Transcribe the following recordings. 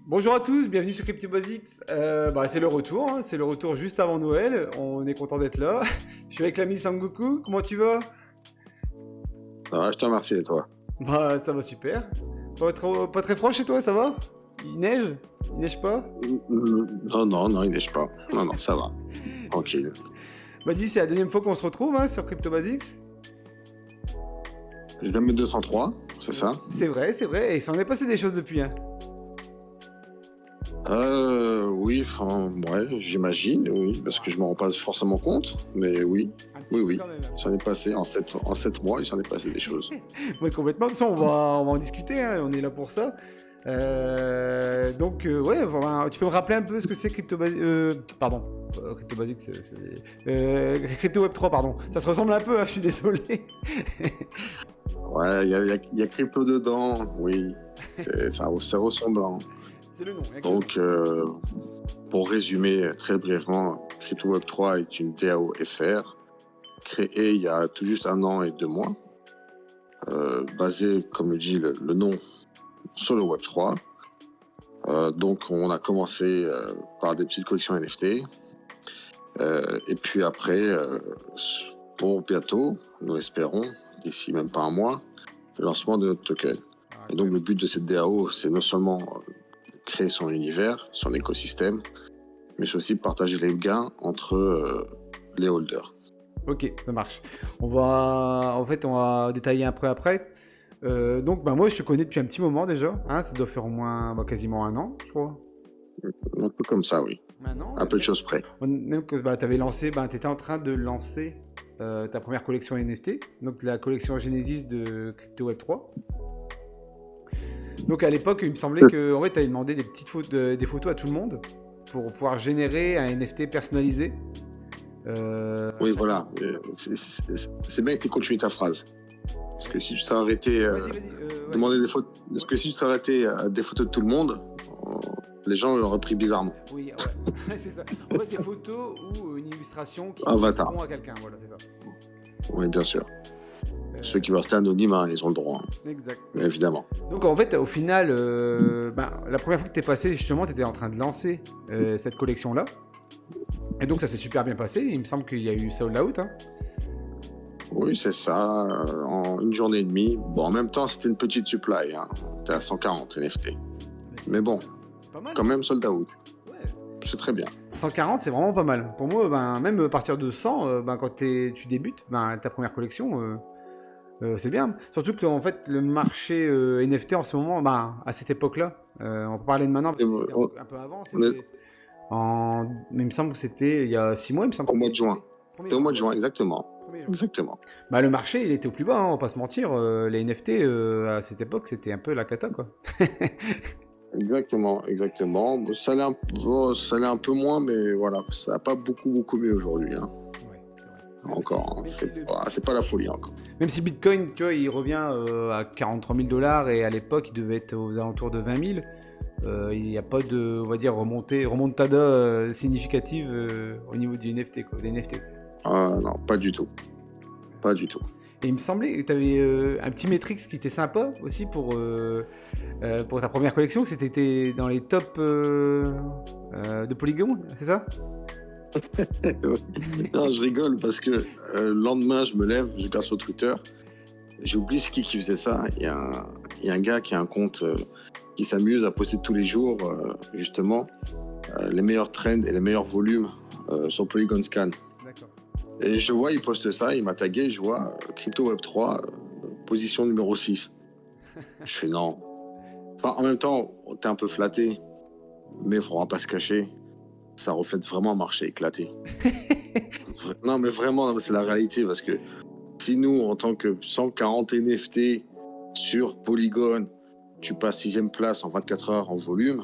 Bonjour à tous, bienvenue sur Crypto Basics. C'est le retour, hein, c'est le retour juste avant Noël. On est content d'être là. Je suis avec l'ami Sangoku. Comment tu vas? Ça va, je te remercie, et toi? Bah, ça va super. Pas très froid chez toi, ça va? Il neige? Il neige pas? Non, non, non, il neige pas. Non, non, ça va. Tranquille. Bah, dis, c'est la deuxième fois qu'on se retrouve hein, sur Crypto Basics. J'ai jamais 203, c'est ça? C'est vrai, et il s'en est passé des choses depuis. Hein. Oui, enfin, ouais, j'imagine, oui, parce que je m'en rends pas forcément compte, mais oui, Un petit oui, peu oui. quand même. Il s'en est passé en 7 mois, il s'en est passé des choses. Ouais, complètement. De toute façon, on va en discuter, hein, on est là pour ça. Ouais, tu peux me rappeler un peu ce que c'est Crypto Basics pardon, Crypto Basics, Crypto Web 3, pardon. Ça se ressemble un peu, hein, je suis désolé. Ouais, il y a crypto dedans, oui, c'est ressemblant. C'est le nom. Donc, pour résumer très brièvement, Crypto Web 3 est une DAO FR créée il y a tout juste 1 an et 2 mois. Basé, comme le dit le nom, sur le Web3. Donc on a commencé par des petites collections NFT. Et puis après, pour bientôt, nous espérons, d'ici même pas un mois, le lancement de notre token. Et donc le but de cette DAO, c'est non seulement créer son univers, son écosystème, mais c'est aussi partager les gains entre les holders. Ok, ça marche. On va détailler un peu après. Moi, je te connais depuis un petit moment déjà. Hein, ça doit faire au moins quasiment un an, je crois. Un peu comme ça, oui. Maintenant, Un peu de choses près. même que tu étais en train de lancer ta première collection NFT, donc la collection Genesis de Crypto Web 3. Donc à l'époque, il me semblait que en fait, tu avais demandé des photos à tout le monde pour pouvoir générer un NFT personnalisé. Oui, voilà. C'est bien que tu continues ta phrase. Parce que si tu t'arrêtais demander des photos, parce que si tu t'arrêtais à des photos de tout le monde, les gens l'auraient pris bizarrement. Oui, ouais. C'est ça. En fait, des photos ou une illustration qui Avatar. correspond à quelqu'un, voilà, c'est ça. Oui, bien sûr. Ceux qui veulent rester anonymes, hein, ils ont le droit. Hein. Exact. Évidemment. Donc en fait, au final, la première fois que tu es passé, justement, tu étais en train de lancer cette collection-là. Et donc ça s'est super bien passé. Il me semble qu'il y a eu sold out. Hein. Oui, c'est ça. En une journée et demie. Bon, en même temps, c'était une petite supply. Hein. T'es à 140 NFT. Mais bon, pas mal, quand même sold out. Ouais. C'est très bien. 140, c'est vraiment pas mal. Pour moi, même à partir de 100, quand tu débutes ta première collection, c'est bien. Surtout que en fait, le marché NFT en ce moment, à cette époque-là, on peut parler de maintenant parce que c'était un peu avant. Mais il me semble que c'était il y a 6 mois, il me semble. Au mois de juin. Au mois de juin, exactement. Exactement. Le marché, il était au plus bas, hein, on va pas se mentir. Les NFT, à cette époque, c'était un peu la cata, quoi. Exactement, exactement. Ça allait un peu moins, mais voilà, ça n'a pas beaucoup mieux aujourd'hui. Hein. Ouais, c'est vrai. Encore, c'est pas la folie encore. Même si Bitcoin, tu vois, il revient à 43 000 $ et à l'époque, il devait être aux alentours de 20 000. Il n'y a pas de, on va dire, remontada significative au niveau du NFT, quoi, des NFT. Ah non, pas du tout. Pas du tout. Et il me semblait que tu avais un petit Matrix qui était sympa aussi pour ta première collection, que c'était dans les tops de Polygon, c'est ça? Non, je rigole parce que le lendemain, je me lève, je regarde sur Twitter, j'ai oublié ce qui faisait ça. Il y a un gars qui a un compte qui s'amuse à poster tous les jours, justement, les meilleurs trends et les meilleurs volumes sur Polygon Scan. D'accord. Et je vois, il poste ça, il m'a tagué, je vois Crypto Web 3, position numéro 6. Je fais non. Enfin, en même temps, t'es un peu flatté, mais il faudra pas se cacher. Ça reflète vraiment un marché éclaté. Non, mais vraiment, c'est la réalité, parce que si nous, en tant que 140 NFT sur Polygon, tu passes 6e place en 24 heures en volume,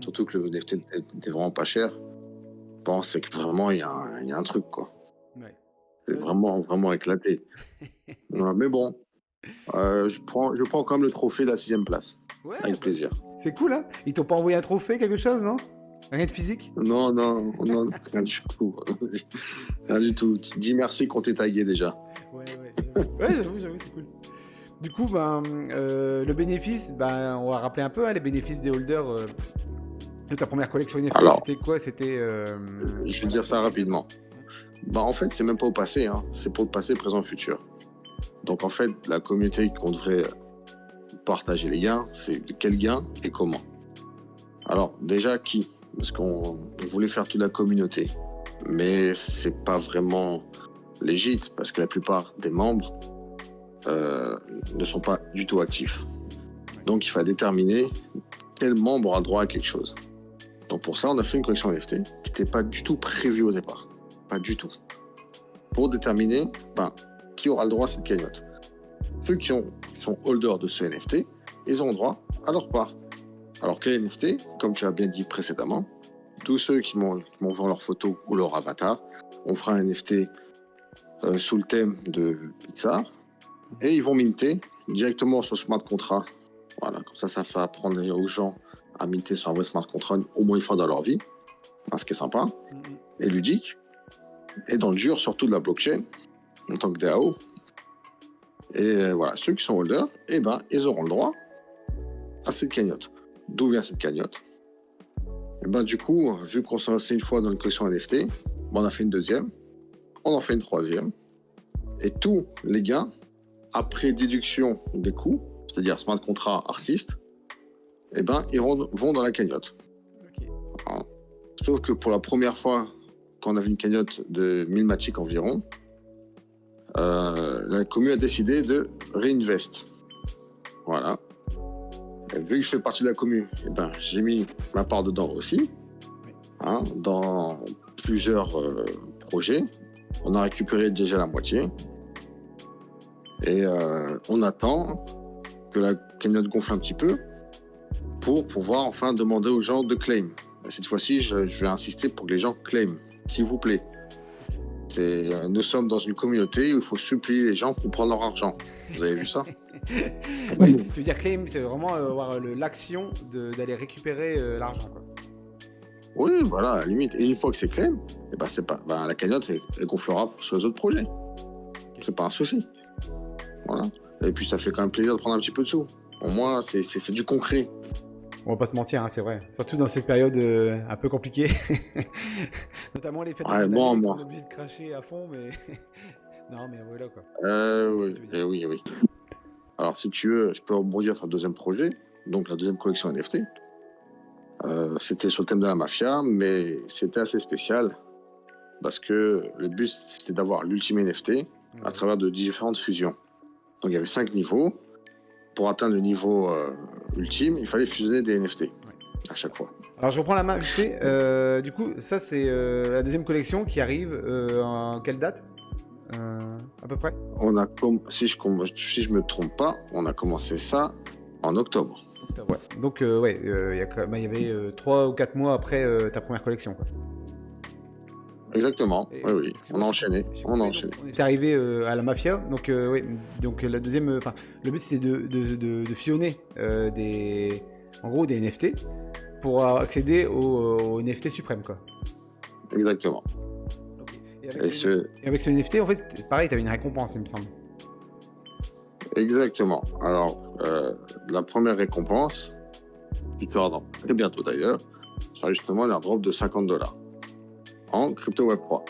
surtout que le NFT n'était vraiment pas cher, bon, c'est que vraiment, il y a un truc, quoi. Ouais. C'est vraiment éclaté. Mais bon, je prends quand même le trophée de la 6e place. Ouais, avec plaisir. C'est cool, hein? Ils t'ont pas envoyé un trophée, quelque chose, non? Rien de physique? Non, rien du tout. Rien du tout. Dis merci qu'on t'ait tagué déjà. Ouais, j'avoue, c'est cool. Du coup, le bénéfice, on va rappeler un peu les bénéfices des holders de ta première collection NFT. Alors, C'était quoi? C'était je vais la dire ça cagnotte. rapidement. En fait, c'est même pas au passé, hein. C'est pour le passé, présent, futur. Donc, en fait, la communauté qu'on devrait partager les gains, c'est de quel gain et comment. Alors, déjà, qui? Parce qu'on voulait faire toute la communauté. Mais c'est pas vraiment légit, parce que la plupart des membres ne sont pas du tout actifs. Donc, il faut déterminer quel membre aura droit à quelque chose. Donc, pour ça, on a fait une collection NFT qui n'était pas du tout prévue au départ. Pas du tout. Pour déterminer qui aura le droit à cette cagnotte. Ceux qui sont holders de ce NFT, ils ont droit à leur part. Alors que les NFT, comme tu as bien dit précédemment, tous ceux qui m'envoient leur photo ou leur avatar, on fera un NFT sous le thème de Pixar et ils vont minter directement sur smart contract. Voilà, comme ça va apprendre aux gens à minter sur un vrai smart contract au moins une fois dans leur vie, ce qui est sympa et ludique. Et dans le dur, surtout de la blockchain, en tant que DAO. Et voilà, ceux qui sont holders, ils auront le droit à cette cagnotte. D'où vient cette cagnotte? Du coup, vu qu'on s'est lancé une fois dans une collection NFT, on a fait une deuxième, on en fait une troisième, et tous les gains, après déduction des coûts, c'est-à-dire smart contract artiste, ils vont dans la cagnotte. Okay. Alors, sauf que pour la première fois, quand on avait une cagnotte de 1000 Matic environ, la commune a décidé de réinvest. Voilà. Et vu que je fais partie de la commune, j'ai mis ma part dedans aussi, dans plusieurs projets. On a récupéré déjà la moitié. Et on attend que la cagnotte gonfle un petit peu pour pouvoir enfin demander aux gens de claim. Et cette fois-ci, je vais insister pour que les gens claim, s'il vous plaît. Nous sommes dans une communauté où il faut supplier les gens pour prendre leur argent. Vous avez vu ça? Oui, tu veux dire claim, c'est vraiment avoir l'action d'aller récupérer l'argent, quoi. Oui, voilà, à la limite. Et une fois que c'est claim, c'est pas, la cagnotte, elle gonflera sur les autres projets. Okay. C'est pas un souci. Voilà. Et puis ça fait quand même plaisir de prendre un petit peu de sous. Au moins, c'est du concret. On va pas se mentir, c'est vrai. Surtout dans cette période un peu compliquée. Notamment les fêtes de fin d'année, on est obligé de cracher à fond, mais... non, mais voilà, quoi. Oui. Alors, si tu veux, je peux rebondir sur le deuxième projet, donc la deuxième collection NFT. C'était sur le thème de la mafia, mais c'était assez spécial parce que le but, c'était d'avoir l'ultime NFT à travers de différentes fusions. Donc, il y avait 5 niveaux. Pour atteindre le niveau ultime, il fallait fusionner des NFT à chaque fois. Alors, je reprends la main vite fait. Du coup, ça, c'est la deuxième collection qui arrive en quelle date à peu près? Si je me trompe pas, on a commencé ça en octobre. Ouais. Donc, il y avait 3 ou 4 mois après ta première collection, quoi. Exactement, oui. On a enchaîné. On est arrivé à la mafia, donc la deuxième. Le but c'était de fusionner des NFT pour accéder au NFT suprême, quoi. Exactement. Okay. Et avec ce NFT, en fait, pareil, tu avais une récompense, il me semble. Exactement. Alors, la première récompense, qui sera dans très bientôt d'ailleurs, sera justement un airdrop de $50 en crypto Web 3.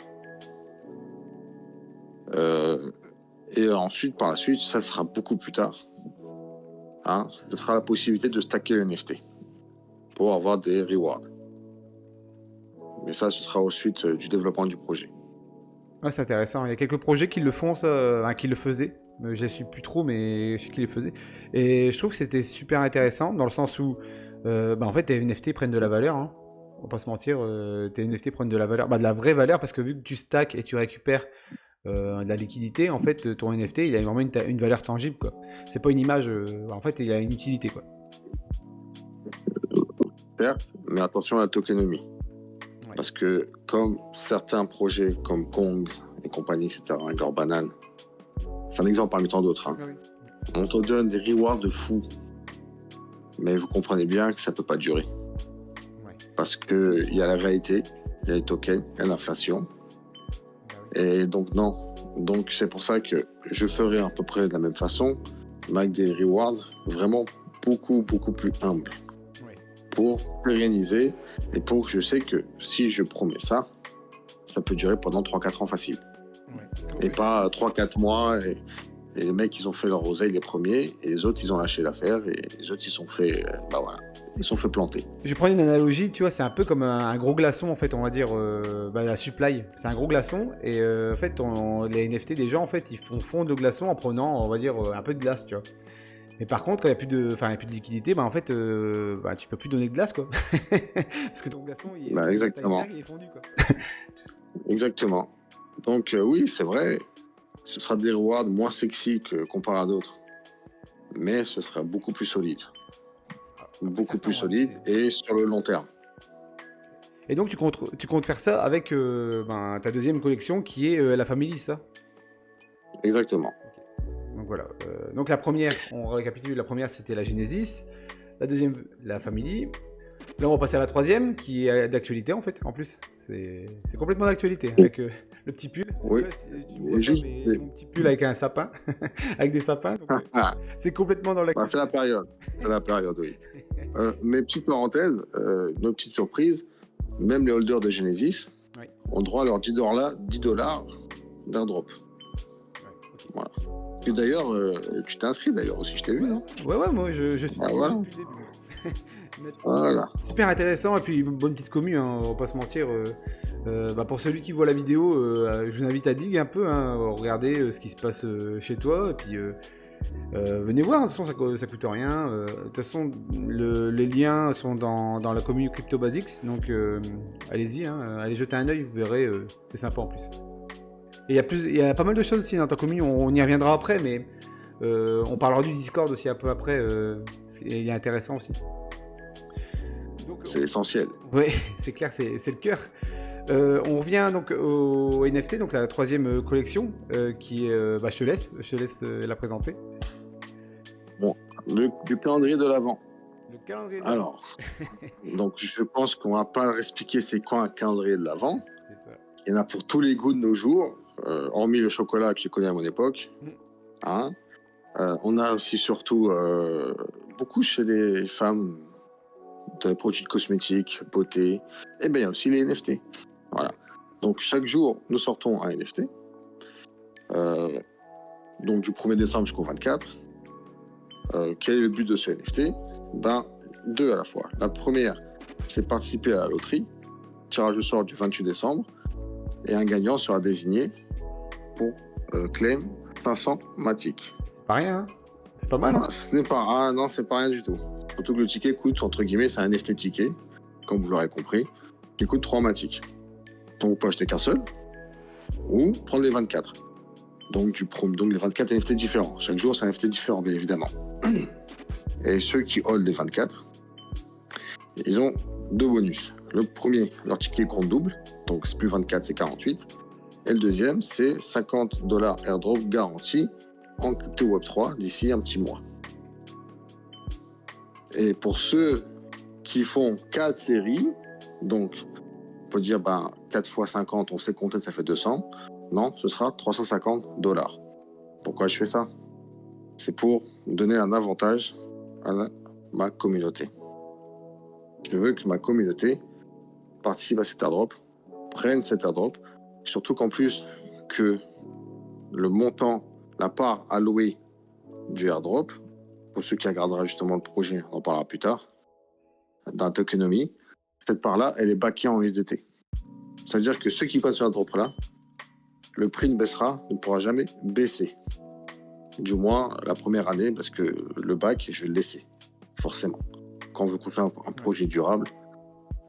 Et ensuite, par la suite, ça sera beaucoup plus tard. Ce sera la possibilité de stacker le NFT pour avoir des rewards. Mais ça, ce sera ensuite du développement du projet. Ouais, c'est intéressant. Il y a quelques projets qui le font, qui le faisaient. Je ne suis plus trop, mais je sais qu'ils le faisaient. Et je trouve que c'était super intéressant dans le sens où, en fait, tes NFT prennent de la valeur. On va pas se mentir, tes NFT prennent de la valeur, de la vraie valeur, parce que vu que tu stacks et tu récupères de la liquidité, en fait, ton NFT, il a vraiment une valeur tangible, quoi. C'est pas une image, en fait, il a une utilité, quoi. Certes, mais attention à la tokenomie. Ouais. Parce que comme certains projets comme Kong et compagnie, etc., avec leur banane, c'est un exemple parmi tant d'autres. Oui. On te donne des rewards de fou. Mais vous comprenez bien que ça ne peut pas durer. Ouais. Parce qu'il y a la réalité, il y a les tokens, il y a l'inflation. Et donc, non. Donc, c'est pour ça que je ferai à peu près de la même façon mais avec des rewards vraiment beaucoup, beaucoup plus humbles Ouais. pour pérenniser et pour que je sais que si je promets ça, ça peut durer pendant 3-4 ans facile. Ouais. Parce qu'en Et fait, pas 3-4 mois et les mecs, ils ont fait leur oseille les premiers et les autres, ils ont lâché l'affaire et les autres, ils sont fait, ils sont fait planter. je vais prendre une analogie, tu vois, c'est un peu comme un gros glaçon, en fait, on va dire, la supply. C'est un gros glaçon, et en fait, les NFT des gens, en fait, ils font fondre le glaçon en prenant, on va dire, un peu de glace, tu vois. Mais par contre, quand il n'y a plus de, enfin, il y a plus de liquidité, bah, en fait, tu peux plus donner de glace, quoi. Parce que ton glaçon, Bah, ton exactement. iceberg, il est fondu, quoi. Exactement. Donc, oui, c'est vrai, ce sera des rewards moins sexy que comparé à d'autres, mais ce sera beaucoup plus solide. Après, Beaucoup certains plus vont solide abuser. et sur le long terme. Et donc, tu comptes faire ça avec ta deuxième collection qui est la Family, ça? Exactement. Ok. Donc voilà. Donc la première, on récapitule, la première c'était la Genesis, la deuxième la Family. Là on va passer à la troisième qui est d'actualité en fait, en plus. C'est complètement d'actualité avec le petit pull. Parce que Oui. là, tu me Et vois pas, juste, mais j'ai mon petit pull avec un sapin, avec des sapins. Donc, ah, c'est complètement dans bah, c'est la l'actualité. période. C'est la période, oui. Mes petites parenthèses, nos petites surprises, même les holders de Genesis Oui. ont droit à leurs $10 d'airdrop. Ouais, ok. Voilà. Et d'ailleurs, tu t'es inscrit d'ailleurs aussi, je t'ai vu, non? Ouais, moi je suis Ah, dessus voilà. depuis le début. Voilà. Super intéressant et puis une bonne petite commu, hein, on va pas se mentir. Pour celui qui voit la vidéo, je vous invite à dig un peu, hein, regarder ce qui se passe chez toi et puis venez voir. De toute façon, ça coûte rien. De toute façon, les liens sont dans la commu Crypto Basics, donc allez-y, hein, allez jeter un œil, vous verrez, c'est sympa en plus. Et il y a pas mal de choses aussi dans ta commu, on y reviendra après, mais on parlera du Discord aussi un peu après, il est intéressant aussi. Donc, C'est essentiel. ouais, c'est clair, c'est le cœur. On revient donc au NFT, donc la troisième collection, qui est, je te laisse la présenter. Bon, du calendrier de l'Avent. Le calendrier de l'Avent. Alors, donc je pense qu'on va pas expliquer c'est quoi un calendrier de l'Avent. C'est ça. Il y en a pour tous les goûts de nos jours, hormis le chocolat que j'ai connu à mon époque. Mm. Hein. On a aussi surtout beaucoup chez les femmes de produits de cosmétiques, beauté. Et bien il y a aussi les NFT. Voilà. Donc chaque jour, nous sortons un NFT. Donc du 1er décembre jusqu'au 24. Quel est le but de ce NFT? Deux à la fois. La première, c'est participer à la loterie. Tirage au sort du 28 décembre. Et un gagnant sera désigné pour claim 500 Matic. C'est pas rien, hein. C'est pas mal, hein. Ce n'est pas... Ah non, c'est pas rien du tout. Surtout que le ticket coûte, entre guillemets, c'est un NFT ticket, comme vous l'aurez compris, qui coûte 3 Matic. Donc vous pouvez acheter qu'un seul, ou prendre les 24. Donc les 24 NFT différents. Chaque jour, c'est un NFT différent, bien évidemment. Et ceux qui hold les 24, ils ont deux bonus. Le premier, leur ticket compte double, donc c'est plus 24, c'est 48. Et le deuxième, c'est $50 airdrop garanti en crypto Web3 d'ici un petit mois. Et pour ceux qui font 4 séries, donc on peut dire 4 x 50, on sait compter, ça fait 200. Non, ce sera $350. Pourquoi je fais ça? C'est pour donner un avantage à ma communauté. Je veux que ma communauté participe à cet airdrop, prenne cet airdrop, surtout qu'en plus que le montant, la part allouée du airdrop, pour ceux qui regardera justement le projet, on en parlera plus tard, dans la tokenomie, cette part-là, elle est backée en USDT. Ça veut dire que ceux qui passent sur airdrop-là, le prix ne baissera, ne pourra jamais baisser. Du moins, la première année, parce que le back, je vais le laisser, forcément. Quand on veut construire un projet durable,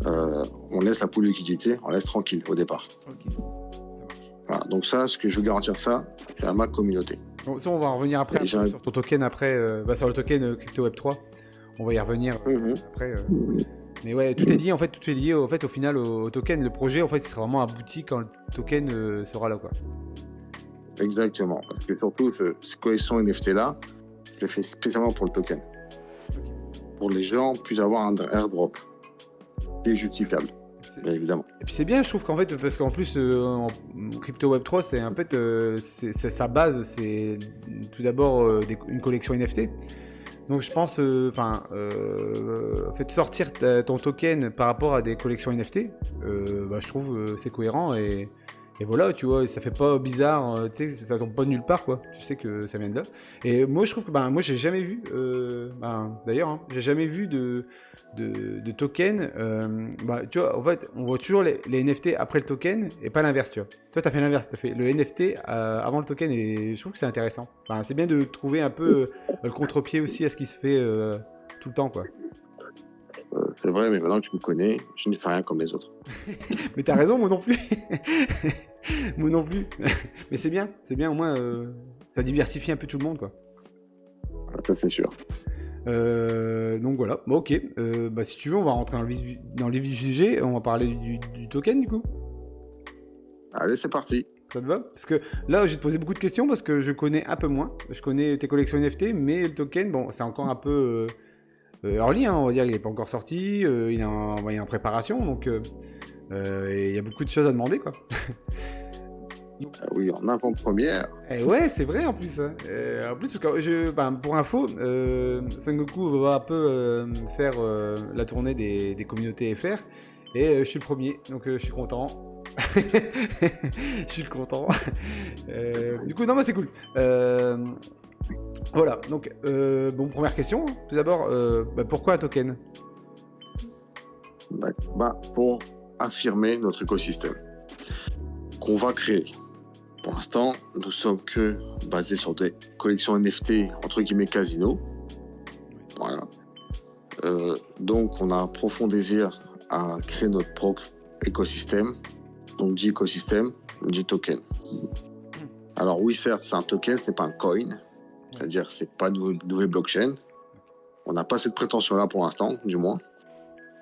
on laisse la pool de liquidité, on laisse tranquille au départ. Ok, ça marche. Voilà, donc ça, ce que je veux garantir ça à ma communauté. Bon, ça, on va en revenir après sur ton token, sur le token Crypto Web3. On va y revenir après. Mais ouais, tout est lié, en fait, tout est lié au final au token. Le projet, en fait, il sera vraiment abouti quand le token sera là, quoi. Exactement, parce que surtout, cette collection NFT-là, je l'ai fait spécialement pour le token. Okay. Pour les gens puissent avoir un airdrop qui est justifiable. bien évidemment. Et puis c'est bien, je trouve qu'en fait, parce qu'en plus, en crypto Web 3, c'est en fait, sa base, c'est tout d'abord une collection NFT. Donc je pense, en fait, sortir ton token par rapport à des collections NFT, bah, je trouve c'est cohérent et voilà, tu vois, et ça fait pas bizarre, tu sais, ça tombe pas de nulle part, quoi. Tu sais que ça vient de là. Et moi, je trouve que, ben, moi, j'ai jamais vu, d'ailleurs, hein, j'ai jamais vu de token. Bah, tu vois, en fait, on voit toujours les NFT après le token et pas l'inverse, tu vois. Toi, t'as fait l'inverse, t'as fait le NFT avant le token et je trouve que c'est intéressant. Enfin, c'est bien de trouver un peu le contre-pied aussi à ce qui se fait tout le temps, quoi. C'est vrai, mais maintenant que tu me connais, je ne fais rien comme les autres. Mais t'as raison, moi non plus. Moi non plus. Mais c'est bien, au moins, ça diversifie un peu tout le monde, quoi. Ça, c'est sûr. Donc voilà, bon, ok. Bah, si tu veux, on va rentrer dans le vif du sujet. On va parler du token, du coup. Allez, c'est parti. Ça te va? Parce que là, je vais te poser beaucoup de questions parce que je connais un peu moins. Je connais tes collections NFT, mais le token, bon, c'est encore un peu early, hein, on va dire. Il n'est pas encore sorti. Il est en préparation, donc il y a beaucoup de choses à demander, quoi. Ah oui, en avant-première. Et ouais, c'est vrai en plus, hein. En plus, parce que pour info, Sengoku va un peu faire la tournée des communautés FR et je suis le premier, donc je suis content. Je suis content. Du coup, non, moi c'est cool. Voilà, donc, bon, première question. Tout d'abord, pourquoi un token? Pour affirmer notre écosystème qu'on va créer. Pour l'instant, nous sommes que basés sur des collections NFT, entre guillemets, casino. Voilà. Donc, on a un profond désir à créer notre propre écosystème. Donc, dit écosystème, dit token. Alors oui, certes, c'est un token, ce n'est pas un coin. C'est-à-dire, c'est pas de nouvelle blockchain. On n'a pas cette prétention-là pour l'instant, du moins.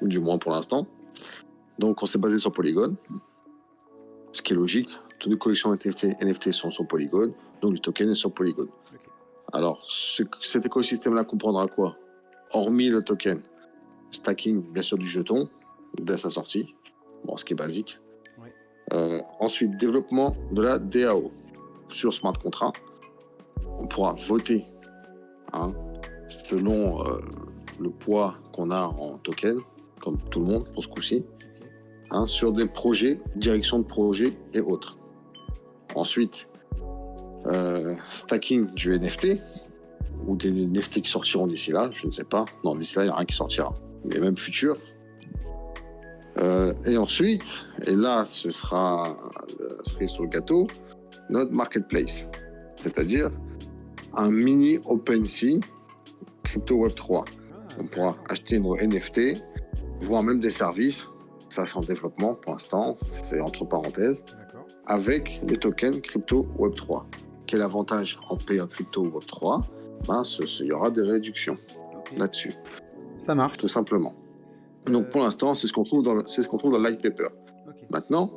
Du moins pour l'instant. Donc, on s'est basé sur Polygon. Ce qui est logique. Toutes les collections NFT sont sur Polygon, donc le token est sur Polygon. Okay. Alors, cet écosystème-là comprendra quoi? Hormis le token, stacking, bien sûr, du jeton, dès sa sortie, bon, ce qui est basique. Oui. Ensuite, développement de la DAO sur smart contract. On pourra voter selon le poids qu'on a en token, comme tout le monde pour ce coup-ci, sur des projets, direction de projets et autres. Ensuite, stacking du NFT, ou des NFT qui sortiront d'ici là, je ne sais pas. Non, d'ici là, il n'y a rien qui sortira. Mais même futur. Et ensuite, et là, ce serait sur le gâteau, notre marketplace. C'est-à-dire un mini OpenSea crypto Web 3. On pourra acheter nos NFT, voire même des services. Ça, c'est en développement pour l'instant. C'est entre parenthèses. Avec le token crypto Web 3. Quel avantage en payant crypto Web 3? Il y aura des réductions là-dessus. Ça marche. Tout simplement. Donc pour l'instant, c'est ce qu'on trouve dans le light paper. Okay. Maintenant,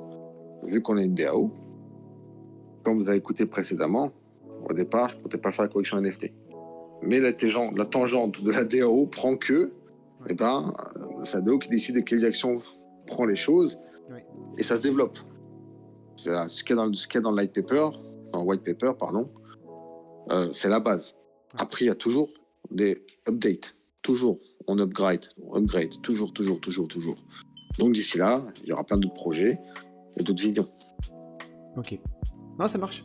vu qu'on a une DAO, comme vous avez écouté précédemment, au départ, je ne comptais pas faire la collection NFT. Mais la tangente de la DAO prend que, c'est la DAO qui décide de quelle direction prend les choses, et ça se développe. C'est ce qu'il y a dans le light paper, dans le white paper, pardon, c'est la base. Après, il y a toujours des updates. Toujours, on upgrade, toujours. Donc d'ici là, il y aura plein d'autres projets et d'autres vidéos. Ok. Non, ça marche.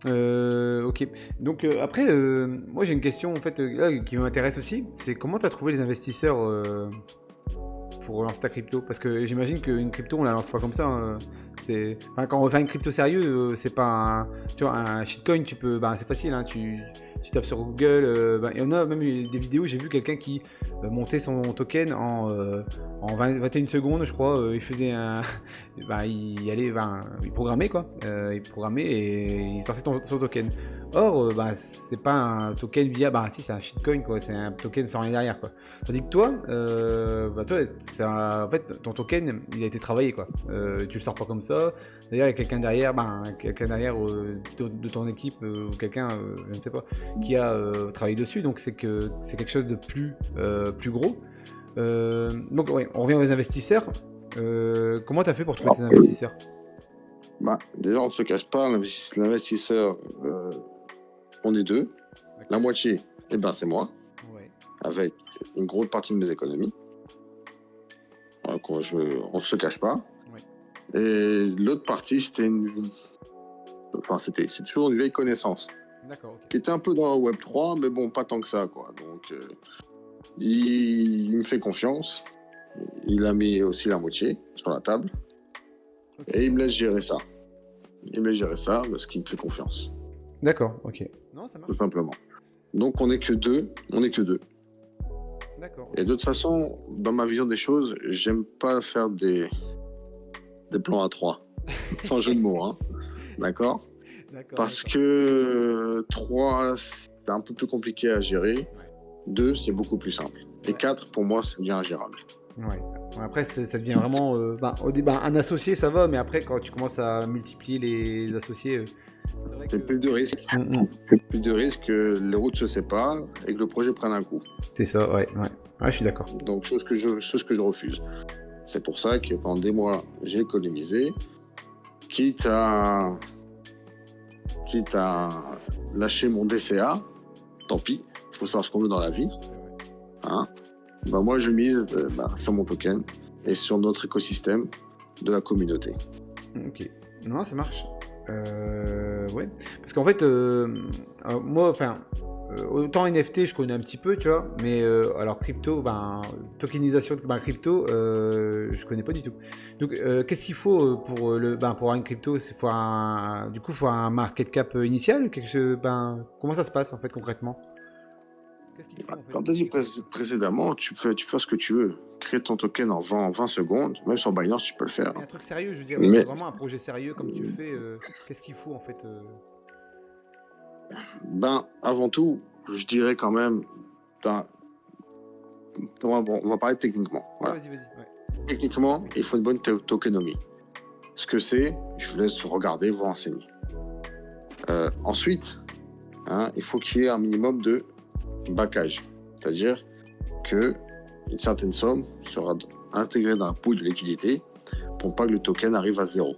Ok. Donc après, moi j'ai une question en fait là, qui m'intéresse aussi. C'est comment tu as trouvé les investisseurs pour relancer ta crypto? Parce que j'imagine qu'une crypto, on la lance pas comme ça. Quand on fait une crypto sérieux, c'est pas un shitcoin, c'est facile, hein, tu tapes sur Google, il y en a même des vidéos, j'ai vu quelqu'un qui montait son token en 21 secondes, je crois, il faisait il programmait quoi, il programmait et il lançait son token. Or, c'est pas un token si c'est un shitcoin quoi, c'est un token sans rien derrière quoi. Tandis que toi, en fait, ton token, il a été travaillé quoi. Tu le sors pas comme ça. D'ailleurs, il y a quelqu'un derrière, de ton équipe ou quelqu'un, je ne sais pas, qui a travaillé dessus. Donc c'est quelque chose de plus gros. Donc ouais, on revient aux investisseurs. Comment t'as fait pour trouver tes investisseurs? Bah, déjà, on ne se cache pas, l'investisseur, on est deux. La moitié, eh ben, c'est moi, Ouais. avec une grosse partie de mes économies. Donc, on ne se cache pas. Ouais. Et l'autre partie, c'est toujours une vieille connaissance. D'accord, ok. Qui était un peu dans le Web3, mais bon, pas tant que ça, quoi. Donc, il me fait confiance. Il a mis aussi la moitié sur la table. Ok. Et il me laisse gérer ça. Il me laisse gérer ça parce qu'il me fait confiance. D'accord, ok. Non, ça marche. Tout simplement. Donc, on n'est que deux. On n'est que deux. D'accord. Et de toute façon, dans ma vision des choses, j'aime pas faire des plans à trois. Sans jeu de mots, hein. D'accord? Parce que 3, c'est un peu plus compliqué à gérer. 2, c'est beaucoup plus simple. Et 4, pour moi, c'est bien ingérable. Ouais. Après, ça devient vraiment... un associé, ça va, mais après, quand tu commences à multiplier les associés, c'est vrai que... C'est plus de risques. Plus de risques que les routes se séparent et que le projet prenne un coup. C'est ça, ouais. Ouais, je suis d'accord. Donc, chose que je refuse. C'est pour ça que pendant des mois, j'ai économisé, quitte à lâcher mon DCA, tant pis, il faut savoir ce qu'on veut dans la vie. Hein, bah moi, je mise sur mon token et sur notre écosystème de la communauté. Ok. Non, ça marche. Ouais. Parce qu'en fait, moi, autant NFT, je connais un petit peu, tu vois, mais alors crypto, tokenisation de crypto, je connais pas du tout. Donc, qu'est-ce qu'il faut pour pour avoir une crypto? Faut un market cap initial, comment ça se passe en fait concrètement? Qu'est-ce qu'il faut en fait? Comme tu as dit précédemment, tu fais ce que tu veux. Créer ton token en 20 secondes, même sur Binance, tu peux le faire. Mais un truc sérieux, je veux dire, Mais vraiment un projet sérieux comme tu le fais, qu'est-ce qu'il faut en fait? Avant tout, je dirais quand même, on va parler techniquement. Voilà. Vas-y. Ouais. Techniquement, il faut une bonne tokenomie. Ce que c'est, je vous laisse regarder, vous renseigner. Ensuite, il faut qu'il y ait un minimum de backage. C'est-à-dire qu'une certaine somme sera intégrée dans la pool de liquidité pour pas que le token arrive à zéro.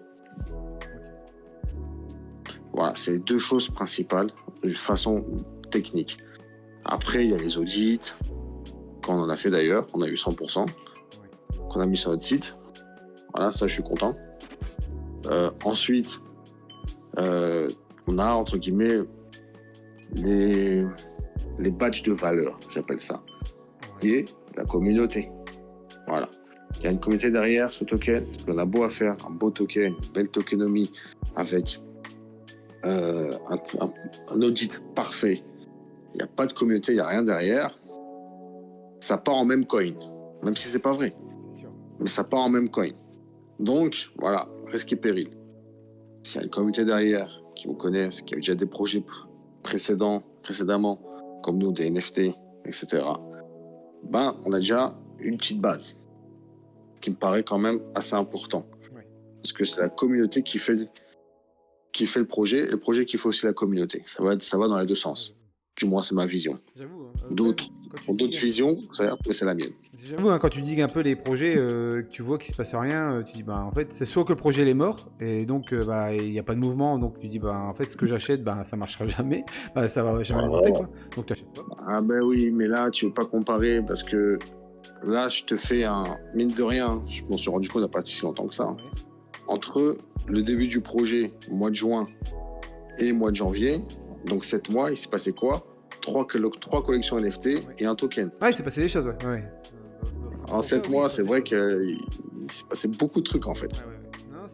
Voilà, c'est les deux choses principales de façon technique. Après, il y a les audits, qu'on en a fait d'ailleurs, on a eu 100%, qu'on a mis sur notre site. Voilà, ça, je suis content. Ensuite, on a, entre guillemets, les badges de valeur, j'appelle ça, qui est la communauté. Voilà. Il y a une communauté derrière ce token. On a beau à faire un beau token, une belle tokenomie avec un audit parfait. Il n'y a pas de communauté, il n'y a rien derrière. Ça part en même coin, même si c'est pas vrai. C'est sûr. Mais ça part en même coin. Donc, voilà, risque et péril. S'il y a une communauté derrière qui vous connaissent, qui a eu déjà des projets précédemment, comme nous, des NFT, etc., on a déjà une petite base, qui me paraît quand même assez important. Ouais. Parce que c'est la communauté qui fait le projet, et le projet qui fait aussi la communauté. Ça va dans les deux sens. Du moins, c'est ma vision. J'avoue. D'autres ont d'autres visions, mais c'est la mienne. J'avoue, quand tu digues un peu les projets, que tu vois qu'il se passe rien, tu dis en fait c'est soit que le projet il est mort et donc il n'y a pas de mouvement, donc tu dis en fait ce que j'achète ça marchera jamais, ça va jamais monter quoi, donc tu achètes pas. Ah ben oui, mais là tu veux pas comparer parce que là je te fais un mine de rien, je m'en suis rendu compte il n'y a pas si longtemps que ça. Ouais. Entre le début du projet, mois de juin et mois de janvier, donc 7 mois, il s'est passé quoi? 3 collections NFT et un token. Ouais, il s'est passé des choses, ouais. En 7 mois, c'est vrai qu'il s'est passé beaucoup de trucs en fait.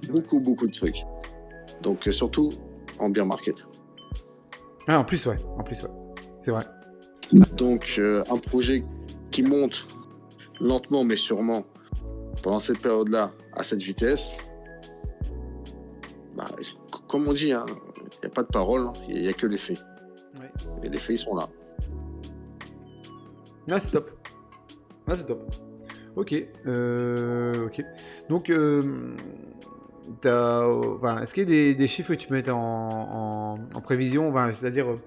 Non, beaucoup de trucs. Donc surtout en bear market. Ah, en plus, ouais. C'est vrai. Donc un projet qui monte lentement mais sûrement pendant cette période-là à cette vitesse, comme on dit, il n'y a pas de parole, il n'y a que les faits. Ouais. Et les faits, ils sont là. Ah, c'est top. Ok. Donc, est-ce qu'il y a des chiffres que tu peux mettre en prévision, c'est-à-dire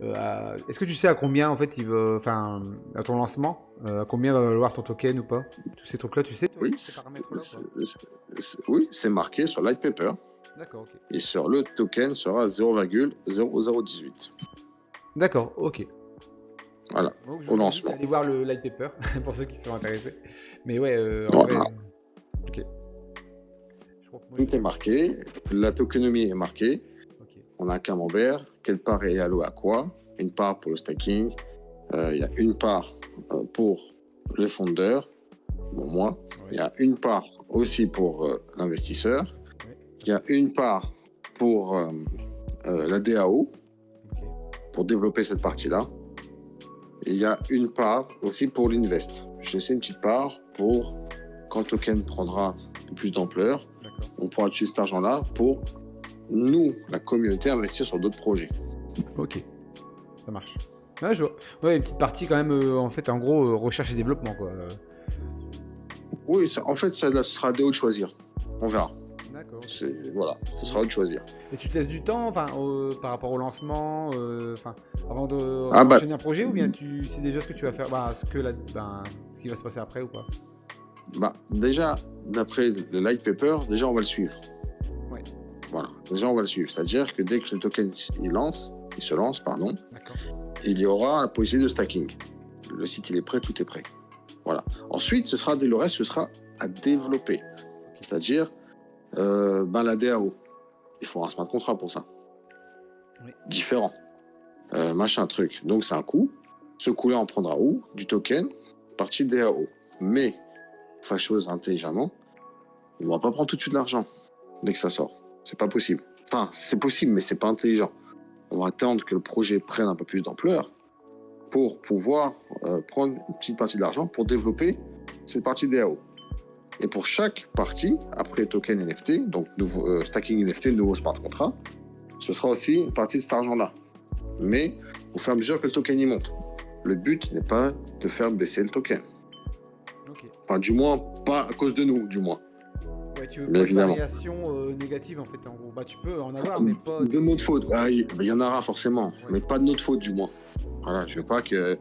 Est-ce que tu sais à combien en fait il va, enfin, à ton lancement, à combien va valoir ton token ou pas? Tous ces trucs-là, tu sais, toi, Oui, ces paramètres-là ou pas? oui, c'est marqué sur Light Paper D'accord, ok. et sur le token sera 0,0018. D'accord, ok. Voilà, Donc je au vous invite à lancement. aller voir le light paper pour ceux qui sont intéressés. Mais ouais, en Voilà, vrai, ok. Je crois que moi tout est marqué, la tokenomie est marquée. ok. On a un camembert, quelle part est allouée à quoi? Une part pour le stacking, il y a une part pour les fondeurs, bon, moi. Il Ouais, y a une part aussi pour l'investisseur. ouais, Il y a une part pour la DAO, ok. pour développer cette partie-là. Et il y a une part aussi pour l'invest. Je laisse une petite part pour quand le token prendra plus d'ampleur, D'accord. on pourra utiliser cet argent-là pour nous, la communauté, investir sur d'autres projets. Ok, ça marche. Ouais, je vois. Ouais, une petite partie quand même, en fait, en gros, recherche et développement, quoi. Oui, en fait, ça sera à DAO de choisir. On verra. D'accord, ok. Voilà, ce sera à eux de choisir. Et tu te laisses du temps, enfin, par rapport au lancement, enfin, avant Ah bah, d'enchaîner un projet, ou bien tu sais déjà ce que tu vas faire, bah, ce qui va se passer après ou pas? déjà, d'après le light paper, déjà on va le suivre. Ouais. Voilà, déjà on va le suivre. C'est-à-dire que dès que le token il se lance, pardon, D'accord. il y aura la possibilité de stacking. Le site il est prêt, tout est prêt. Voilà. Ensuite, le reste, ce sera à développer. C'est-à-dire la DAO. Il faut un smart contract pour ça. Oui. Différent. Machin truc. Donc c'est un coût. Ce coût-là, on prendra où? Du token, partie DAO. Mais, fâcheuse intelligemment, on ne va pas prendre tout de suite l'argent dès que ça sort. C'est pas possible. Enfin, c'est possible, mais c'est pas intelligent. On va attendre que le projet prenne un peu plus d'ampleur pour pouvoir prendre une petite partie de l'argent pour développer cette partie DAO. Et pour chaque partie, après token NFT, donc stacking NFT, nouveau smart contract, ce sera aussi une partie de cet argent-là. Mais au fur et à mesure que le token y monte. Le but n'est pas de faire baisser le token. Ok. Enfin, du moins, pas à cause de nous, du moins. Ouais, tu veux Bien pas de évidemment. variation négative en fait, en gros. Bah, tu peux en avoir, mais pas De notre des. faute, il y en aura forcément, Ouais. mais pas de notre faute, du moins. Voilà, je veux pas que.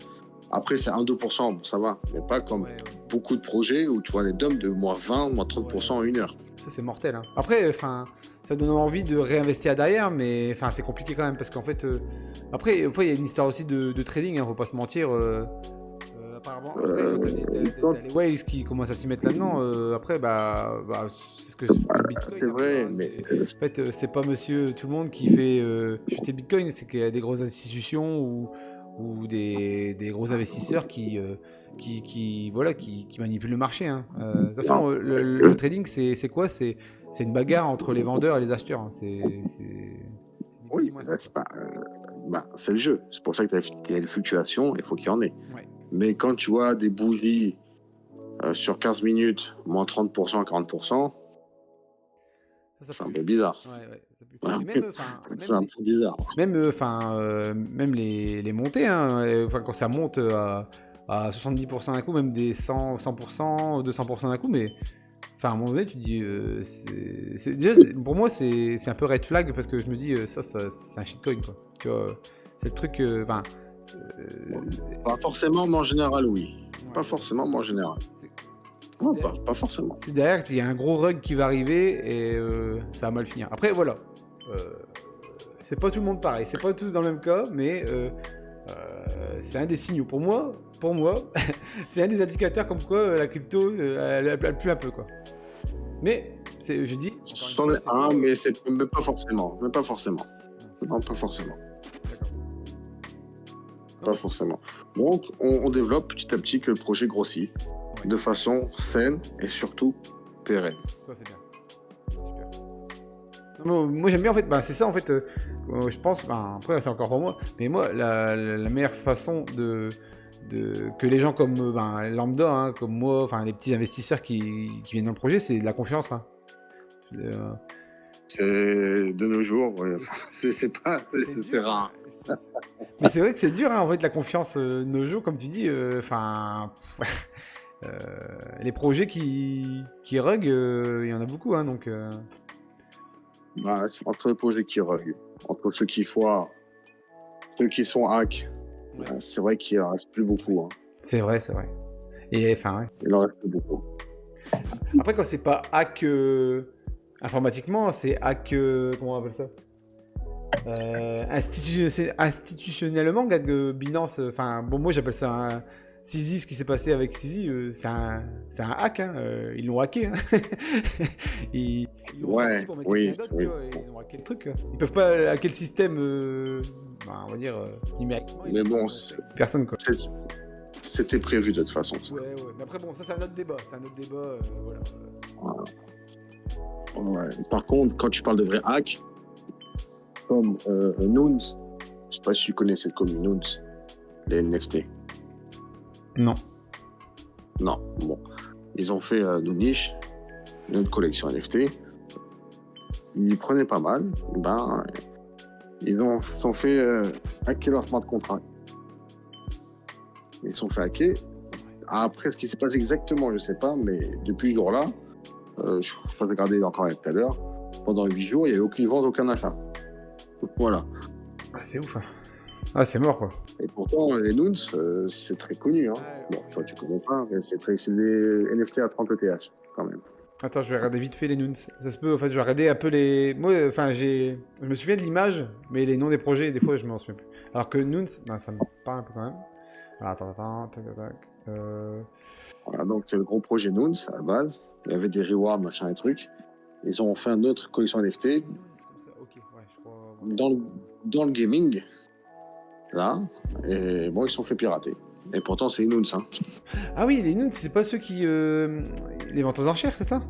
Après, c'est 1-2%, bon, ça va, mais pas comme Ouais, beaucoup de projets où tu vois des dumps de moins 20, moins 30% en une heure. Ça c'est mortel, hein. Après, enfin, ça donne envie de réinvestir derrière, mais enfin, c'est compliqué quand même parce qu'en fait, après, il y a une histoire aussi de trading, hein, faut pas se mentir. Apparemment, après, t'as les whales qui commencent à s'y mettre là-dedans. Après, c'est ce que le Bitcoin C'est un peu. vrai, Hein, mais en fait, c'est pas monsieur tout le monde qui fait chuter le Bitcoin, c'est qu'il y a des grosses institutions ou des gros investisseurs voilà, qui manipulent le marché. Hein. De toute façon, non. le trading, c'est quoi? C'est une bagarre entre les vendeurs et les acheteurs. Hein. C'est ni plus ni Oui, moins ça, quoi. c'est le jeu. C'est pour ça qu'il y a des fluctuations, il faut qu'il y en ait. Ouais. Mais quand tu vois des bougies sur 15 minutes, moins 30%, 40%, Ça c'est un pue. peu bizarre. Ouais, ouais, ça pue. Ouais, Et même, enfin, c'est un peu bizarre. même les montées, hein, enfin, quand ça monte à 70% d'un coup, même des 100%, 200% d'un coup, mais enfin, à un moment donné, tu dis, déjà, pour moi, c'est un peu red flag parce que je me dis, ça c'est un shitcoin, quoi. Tu vois, c'est le truc, enfin, Pas forcément, mais en général, oui. ouais, Pas forcément, mais en général. c'est- Non, c'est- pas forcément. c'est derrière qu'il y a un gros rug qui va arriver et ça va mal finir. Après, voilà. Euh, c'est pas tout le monde pareil, c'est pas tous dans le même cas, mais c'est un des signaux. Pour moi c'est un des indicateurs comme quoi la crypto, elle pue un peu, quoi. Mais, je dis, encore une C'en fois, est c'est un, pas... mais pas forcément. Mais pas forcément. Non, pas forcément. D'accord. Pas Non, forcément. Donc, on développe petit à petit que le projet grossit ouais, de façon saine et surtout pérenne. ça c'est bien. Super. Non, moi j'aime bien en fait, c'est ça en fait, je pense, après c'est encore pour moi, mais moi la meilleure façon que les gens comme lambda, hein, comme moi, enfin les petits investisseurs qui viennent dans le projet, c'est de la confiance. Hein. Euh, C'est de nos jours, ouais. et c'est C'est dur, hein, rare. mais c'est vrai que c'est dur hein, en fait la confiance de nos jours, comme tu dis, enfin les projets qui rug, il y en a beaucoup, hein, donc C'est entre les projets qui reviennent, entre ceux qui foirent ceux qui sont hack, c'est vrai qu'il en reste plus beaucoup. Hein. C'est vrai, c'est vrai. Et enfin, ouais. Il en reste plus beaucoup. Après, quand c'est pas hack informatiquement, c'est hack. Comment on appelle ça institutionnellement, Binance. Enfin, bon, moi j'appelle ça un. Sisi, ce qui s'est passé avec Sisi, c'est un hack. Hein, ils l'ont hacké. Hein. ils l'ont sorti pour mettre quelqu'un d'autre. Tu vois, ils ont hacké le truc. Ils peuvent pas hacker le système, on va dire, numériquement. Mais bon, personne quoi. C'était prévu de toute façon. Ça. Ouais. Mais après, bon, ça c'est un autre débat. Voilà. Ouais. Par contre, quand tu parles de vrai hack, comme Nouns, je sais pas si tu connais cette commune Nouns, les NFT. Non. Bon. Ils ont fait nos niches, notre collection NFT. Ils prenaient pas mal. Ben, ils sont fait hacker leur smart contract. Ils sont fait hacker. Après, ce qui s'est passé exactement, je sais pas, mais depuis ce jour-là, je peux regarder encore tout à l'heure, pendant 8 jours, il n'y avait aucune vente, aucun achat. Voilà. Ah, c'est ouf. Hein. Ah, c'est mort, quoi. Et pourtant, les Nouns, c'est très connu. Hein. Bon, enfin, tu connais pas, mais c'est des NFT à 30 ETH, quand même. Attends, je vais regarder vite fait les Nouns. Ça se peut, en fait, je vais regarder un peu les... Moi, enfin, je me souviens de l'image, mais les noms des projets, des fois, je m'en souviens plus. Alors que Nouns, ben, ça me parle un peu quand même. Alors, attends, tac. Voilà, donc c'est le gros projet Nouns, à la base. Il y avait des rewards, machin et trucs. Ils ont fait une autre collection NFT Okay, ouais, je crois... dans le gaming, là. Et bon, ils se sont fait pirater. Et pourtant, c'est Nouns, hein. Ah oui, les Nouns, c'est pas ceux qui... les ventes aux enchères, c'est ça?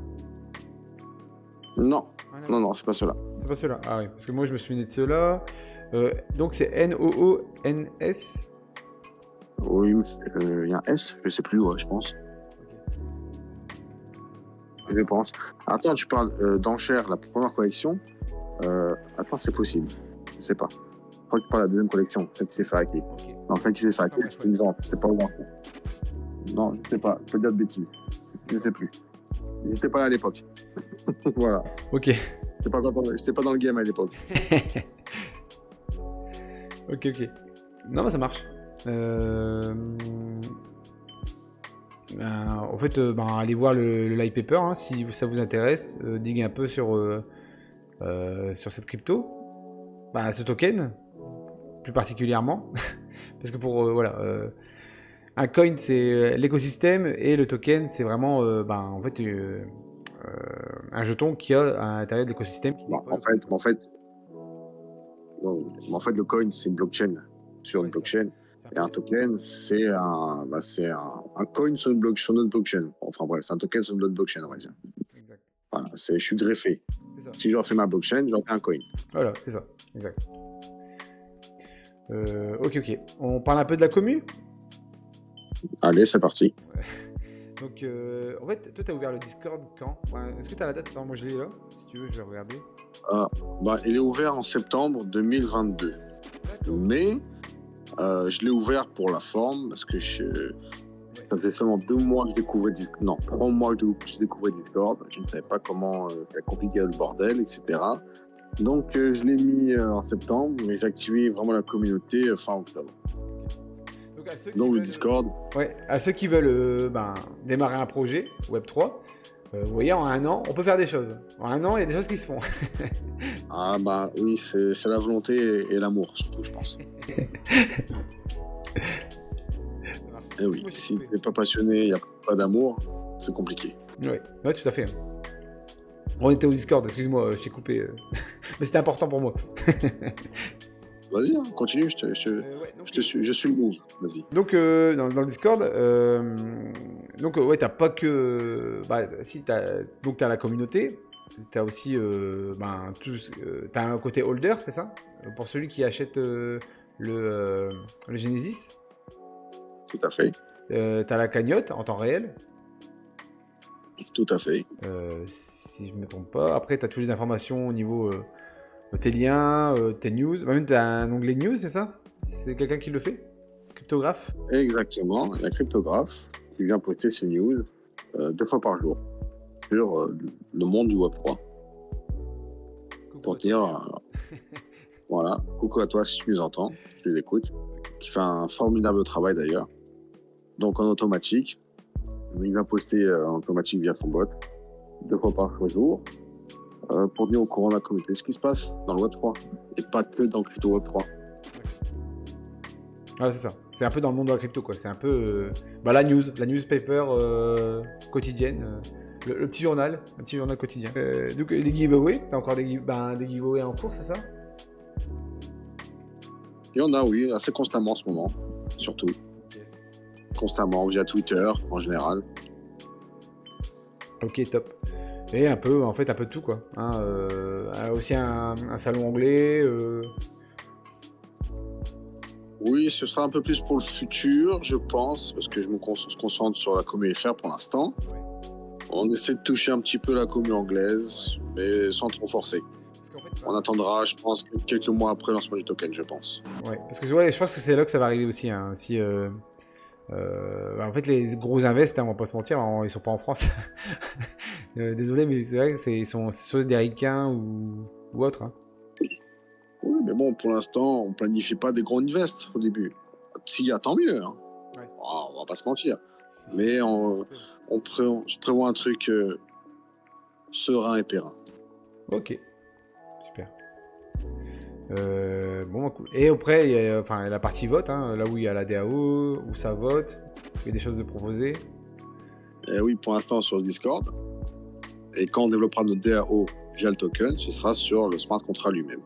Non, non, c'est pas ceux-là. C'est pas ceux-là. Ah oui, parce que moi, je me souvenais de ceux-là. Donc, c'est N-O-O-N-S. Oui, il y a un S, je sais plus, ouais, je pense. Okay. Je pense. Attends, tu parles d'enchères, la première collection. Attends, c'est possible. Je sais pas. Je crois que tu parles de la deuxième collection, celle qui s'est fait hacker. Okay. Non, celle qui s'est fait hacker, c'était une vente, c'était pas une enchère. Non, je sais pas, je peux dire de bêtises. Je sais plus. J'étais pas là à l'époque. Voilà. Ok. J'étais pas dans le game à l'époque. Ok. Non, bah ça marche. En fait, allez voir le light paper hein, si ça vous intéresse. Digue un peu sur cette crypto. Ce token, plus particulièrement. Parce que un coin, c'est l'écosystème et le token, c'est vraiment en fait, un jeton qui a à l'intérieur de l'écosystème. En fait, le coin, c'est une blockchain sur une blockchain. Et un token, c'est un coin sur une autre blockchain. Enfin bref, c'est un token sur une autre blockchain, on va dire. Exact. Voilà, je suis greffé. Si je refais ma blockchain, j'en fais un coin. Voilà, c'est ça. Exact. Ok. On parle un peu de la commu ? Allez, c'est parti. Donc, en fait, toi, tu as ouvert le Discord quand ? Est-ce que tu as la date ? Attends, moi, je l'ai là. Si tu veux, je vais regarder. Il est ouvert en septembre 2022. Mais je l'ai ouvert pour la forme parce que ça faisait seulement 2 mois que je découvrais Discord. Non, 3 mois que je découvrais Discord. Je ne savais pas comment compliquer le bordel, etc. Donc, je l'ai mis en septembre, mais j'ai activé vraiment la communauté fin octobre. Donc le Discord. Ouais, à ceux qui veulent démarrer un projet Web3, vous voyez, en 1 an, on peut faire des choses. En 1 an, il y a des choses qui se font. Oui, c'est la volonté et l'amour, surtout, je pense. Et oui, si tu n'es pas passionné, il n'y a pas d'amour, c'est compliqué. Ouais, tout à fait. On était au Discord, excuse-moi, je t'ai coupé. Mais c'était important pour moi. Vas-y, continue, je suis le move, vas-y. Donc, dans le Discord, t'as pas que... t'as la communauté, t'as aussi... t'as un côté holder, c'est ça ? Pour celui qui achète le Genesis. Tout à fait. T'as la cagnotte en temps réel. Tout à fait. Si je ne me trompe pas. Après, t'as toutes les informations au niveau... tes liens, tes news, même tu as un onglet news, c'est ça ? C'est quelqu'un qui le fait ? Cryptographe ? Exactement, il y a Cryptographe qui vient poster ses news 2 fois par jour sur le monde du Web3. Pour dire... Voilà, coucou à toi si tu nous entends, si tu les écoutes, qui fait un formidable travail d'ailleurs. Donc en automatique, il va poster en automatique via son bot, 2 fois par jour, pour tenir au courant de la communauté ce qui se passe dans le Web3, et pas que dans Crypto Web3. Ouais, c'est ça. C'est un peu dans le monde de la crypto, quoi. C'est un peu bah, la newspaper quotidienne, le petit journal, un petit journal quotidien. Donc les giveaways, t'as encore des giveaways en cours, c'est ça? Il y en a, oui, assez constamment en ce moment, surtout. Ok. Constamment, via Twitter en général. Ok, top. Et un peu, en fait, un peu de tout, quoi. Hein, aussi un salon anglais. Oui, ce sera un peu plus pour le futur, je pense, parce que je me se concentre sur la commu FR pour l'instant. On essaie de toucher un petit peu la commu anglaise, mais sans trop forcer. Parce qu'en fait, On attendra, je pense, quelques mois après le lancement du token, je pense. ouais, parce que ouais, je pense que c'est là que ça va arriver aussi. Hein, si, bah, en fait, les gros invests, hein, on va pas se mentir, hein, ils sont pas en France. Désolé, mais c'est vrai que c'est soit des ricains ou autres. Hein. Oui, mais bon, pour l'instant, on planifie pas des gros invests au début. S'il y a, tant mieux. Hein. Ouais. Oh, on va pas se mentir. Mais je prévois un truc serein et périn. Ok, super. Bon, bah, cool. Et après, il y a, enfin, la partie vote, hein, là où il y a la DAO, où ça vote, il y a des choses de proposer. Et oui, pour l'instant, sur le Discord. Et quand on développera notre DAO via le token, ce sera sur le smart contract lui-même.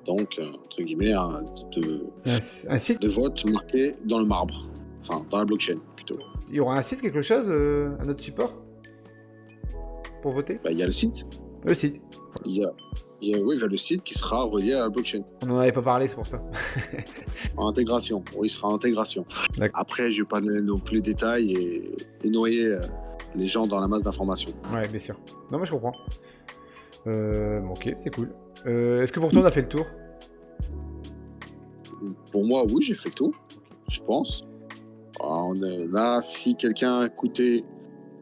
Donc, entre guillemets, Un site, de vote marqué dans le marbre. Enfin, dans la blockchain, plutôt. il y aura un site, quelque chose, à notre support pour voter? Bah, il y a le site. Le site. Oui, il y a le site qui sera relié à la blockchain. On n'en avait pas parlé, c'est pour ça. En intégration. Oui, il sera en intégration. Après, je ne vais pas donner non plus les détails et noyer les gens dans la masse d'informations. Ouais, bien sûr. Non, mais je comprends. Bon, ok, c'est cool. Est-ce que pour toi, on a fait le tour? Pour moi, oui, j'ai fait le tour, je pense. Alors, là, si quelqu'un a écouté,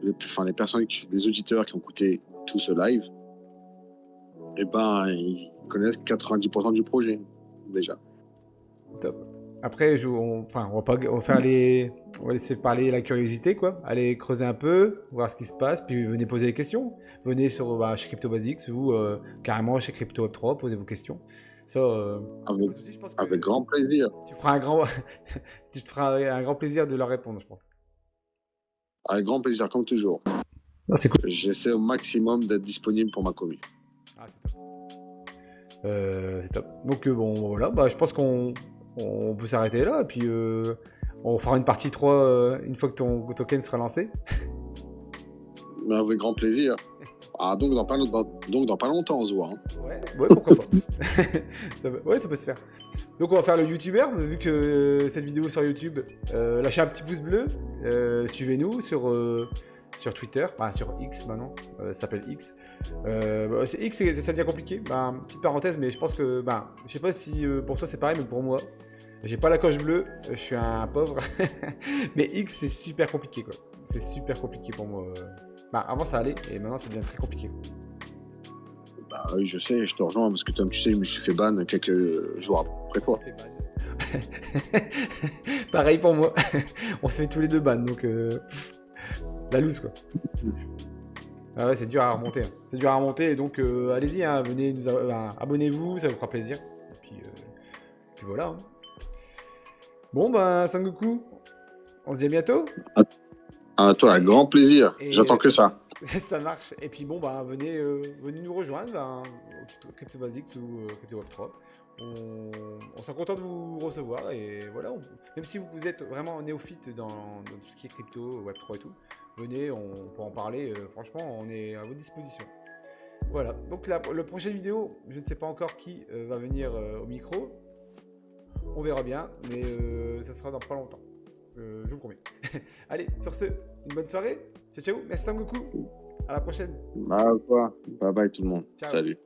les personnes, les auditeurs qui ont écouté tout ce live, eh ben, ils connaissent 90% du projet, déjà. Top. Après, on va pas, on va laisser parler la curiosité, quoi. Allez creuser un peu, voir ce qui se passe, puis venez poser des questions. Venez sur chez Crypto Basics ou carrément chez Crypto Web 3, posez vos questions. Ça, Avec grand plaisir. Tu feras tu te feras un grand plaisir de leur répondre, je pense. Avec grand plaisir, comme toujours. Ah, c'est cool. J'essaie au maximum d'être disponible pour ma commu. Ah, c'est top. C'est top. Donc bon, voilà, bah, je pense qu'on peut s'arrêter là, et puis on fera une partie 3 une fois que ton token sera lancé. Mais avec grand plaisir. Ah, donc dans pas longtemps, on se voit. Hein. Ouais, pourquoi pas. Ça peut se faire. Donc on va faire le YouTuber, vu que cette vidéo est sur YouTube. Lâchez un petit pouce bleu, suivez-nous sur Twitter, enfin sur X maintenant, ça s'appelle X. C'est X, ça devient compliqué. Bah, petite parenthèse, mais je pense que, je sais pas si pour toi c'est pareil, mais pour moi, j'ai pas la coche bleue, je suis un pauvre. Mais X, c'est super compliqué, quoi. C'est super compliqué pour moi. Avant ça allait, et maintenant ça devient très compliqué. Bah oui, je sais, je te rejoins, parce que comme tu sais, je me suis fait ban quelques jours après toi. Pareil pour moi. On se fait tous les deux ban, donc la loose, quoi. Ah ouais, c'est dur à remonter. Hein. C'est dur à remonter, et donc allez-y, hein, venez abonnez-vous, ça vous fera plaisir. Et puis voilà. Hein. Bon, Sangoku, on se dit à bientôt. À toi, avec grand plaisir. J'attends que ça. Ça marche. Et puis bon, venez nous rejoindre au Crypto Basics ou Crypto Web 3. On sera content de vous recevoir. Et voilà, même si vous êtes vraiment néophyte dans tout ce qui est crypto, Web 3 et tout, venez, on peut en parler. Franchement, on est à votre disposition. Voilà. Donc la prochaine vidéo, je ne sais pas encore qui va venir au micro. On verra bien, mais ça sera dans pas longtemps. Je vous promets. Allez, sur ce, une bonne soirée. Ciao, ciao. Merci Sangoku. À la prochaine. Bye bye tout le monde. Ciao. Salut.